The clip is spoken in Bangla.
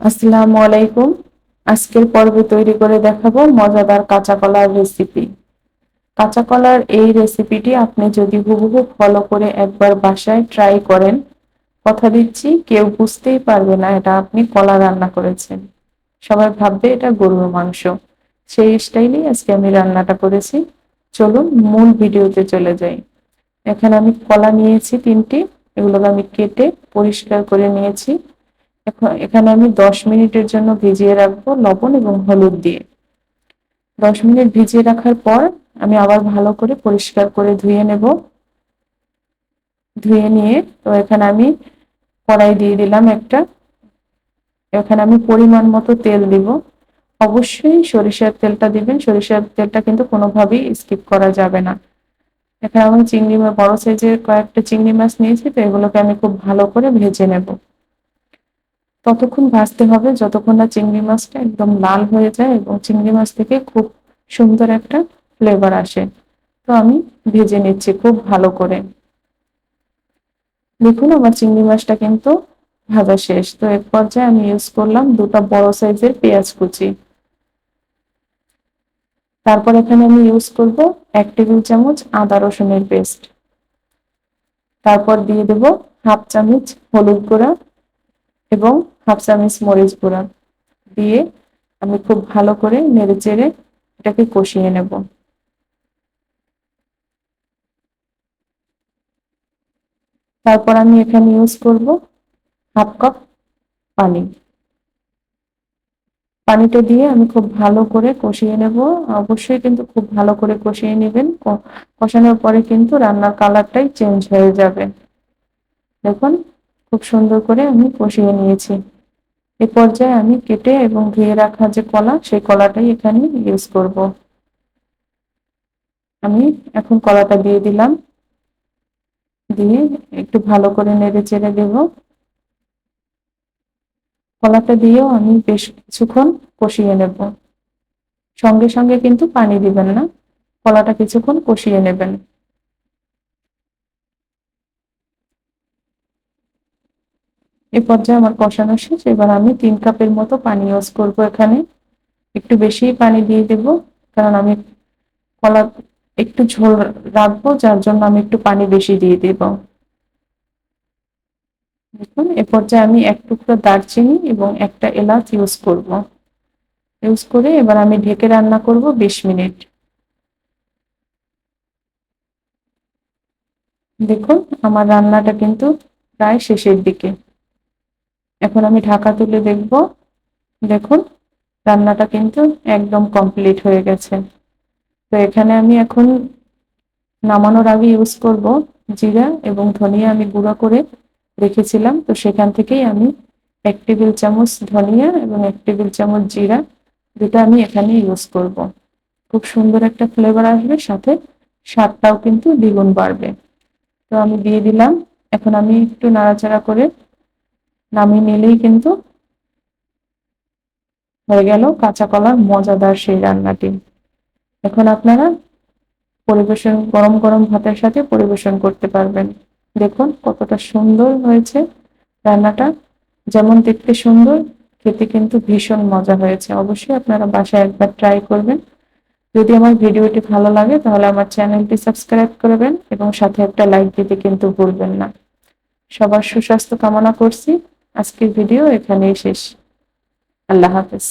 আসসালামু আলাইকুম। আজকের পর্বে তৈরি করে দেখাবো মজাদার কাঁচা কলার রেসিপি। কাঁচা কলার এই রেসিপিটি আপনি যদি হুবহু ফলো করে একবার বাসায় ট্রাই করেন, কথা দিচ্ছি কেউ বুঝতেই পারবে না এটা আপনি কলা রান্না করেছেন। সবাই ভাববে এটা গরুর মাংস। সেই স্টাইলেই আজকে আমি রান্নাটা করেছি। চলুন মূল ভিডিওতে চলে যাই। এখানে আমি কলা নিয়েছি 3টি। এগুলোকে আমি কেটে পরিষ্কার করে নিয়েছি। এখন এখানে আমি 10 মিনিটের জন্য ভিজিয়ে রাখবো লবণ এবং হলুদ দিয়ে। 10 মিনিট ভিজিয়ে রাখার পর আমি আবার ভালো করে পরিষ্কার করে ধুয়ে নেব। ধুয়ে নিয়ে তো এখানে আমি কড়াই দিয়ে দিলাম একটা। এখানে আমি পরিমাণ মতো তেল দিব। অবশ্যই সরিষার তেলটা দিবেন। সরিষার তেলটা কিন্তু কোনোভাবেই স্কিপ করা যাবে না। এখানে আমি চিংড়ি মাছ, বড় সাইজের কয়েকটা চিংড়ি মাছ নিয়েছি, তো এগুলোকে আমি খুব ভালো করে ভেজে নেব। ততক্ষণ ভাজতে হবে যতক্ষণ না চিংড়ি মাছটা একদম লাল হয়ে যায় এবং চিংড়ি মাছ থেকে খুব সুন্দর একটা ফ্লেভার আসে। তো আমি ভেজে নিচ্ছি খুব ভালো করে। দেখুন আমার চিংড়ি মাছটা কিন্তু ভাজা শেষ। তো এক পর্যায়ে আমি ইউজ করলাম 2টা বড় সাইজের পেঁয়াজ কুচি। তারপর এখানে আমি ইউজ করব 1 টেবিল চামচ আদা রসুনের পেস্ট। তারপর দিয়ে দেব হাফ চামচ হলুদ গুঁড়া এবং হাফ চামচ মরিচ গুঁড়া দিয়ে আমি খুব ভালো করে নেড়েচেড়ে এটাকে কষিয়ে নেব। তারপর আমি এখানে ইউজ করব হাফ কাপ পানি। পানিটা দিয়ে আমি খুব ভালো করে কষিয়ে নেব। অবশ্যই কিন্তু খুব ভালো করে কষিয়ে নেবেন। কষানোর পরে কিন্তু রান্নার কালারটাই চেঞ্জ হয়ে যাবে। দেখুন খুব সুন্দর করে আমি কষিয়ে নিয়েছি। এ পর্যায়ে আমি কেটে এবং ধুয়ে রাখা যে কলা, সেই কলাটাই এখানে ইউজ করব। আমি এখন কলাটা দিয়ে দিলাম। দিয়ে একটু ভালো করে নেড়ে চেড়ে দেব। কলাটা দিয়েও আমি বেশ কিছুক্ষণ কষিয়ে নেব। সঙ্গে সঙ্গে কিন্তু পানি দিবেন না, কলাটা কিছুক্ষণ কষিয়ে নেবেন। এ পর্যায়ে আমার কষানো শেষ। এবার আমি 3 কাপের মতো পানি ইউজ করব এখানে। একটু বেশি পানি দিয়ে দেব, কারণ আমি কলা একটু ঝোল রাখবো, যার জন্য আমি একটু পানি বেশি দিয়ে দেব। দেখুন এ পর্যায়ে আমি 1 টুকরো দারচিনি এবং একটা এলাচ ইউজ করব। ইউজ করে এবার আমি ঢেকে রান্না করব 20 মিনিট। দেখুন আমার রান্নাটা কিন্তু প্রায় শেষের দিকে। এখন আমি ঢাকা তুলে দেখব। দেখুন রান্নাটা কিন্তু একদম কমপ্লিট হয়ে গেছে। তো এখানে আমি এখন নামানোর আগে ইউজ করব জিরা এবং ধনিয়া আমি গুঁড়া করে রেখেছিলাম। তো সেখান থেকেই আমি 1 টেবিল চামচ ধনিয়া এবং 1 টেবিল চামচ জিরা, দুটো আমি এখানে ইউজ করব। খুব সুন্দর একটা ফ্লেভার আসবে, সাথে স্বাদটাও কিন্তু দ্বিগুণ বাড়বে। তো আমি দিয়ে দিলাম। এখন আমি একটু নাড়াচাড়া করে নামিয়ে নিলেই কিন্তু হয়ে গেল কাঁচা কলার মজাদার সেই রান্নাটি। এখন আপনারা গরম গরম ভাতের সাথে পরিবেশন করতে পারবেন। দেখুন কতটা সুন্দর হয়েছে রান্নাটা। যেমন দেখতে সুন্দর, খেতে কিন্তু ভীষণ মজা হয়েছে। অবশ্যই আপনারা বাসায় একবার ট্রাই করবেন। যদি আমার ভিডিওটি ভালো লাগে তাহলে আমার চ্যানেলটি সাবস্ক্রাইব করবেন এবং সাথে একটা লাইক দিতে কিন্তু ভুলবেন না। সবার সুস্বাস্থ্য কামনা করছি। আজকের ভিডিও এখানেই শেষ। আল্লাহ হাফেজ।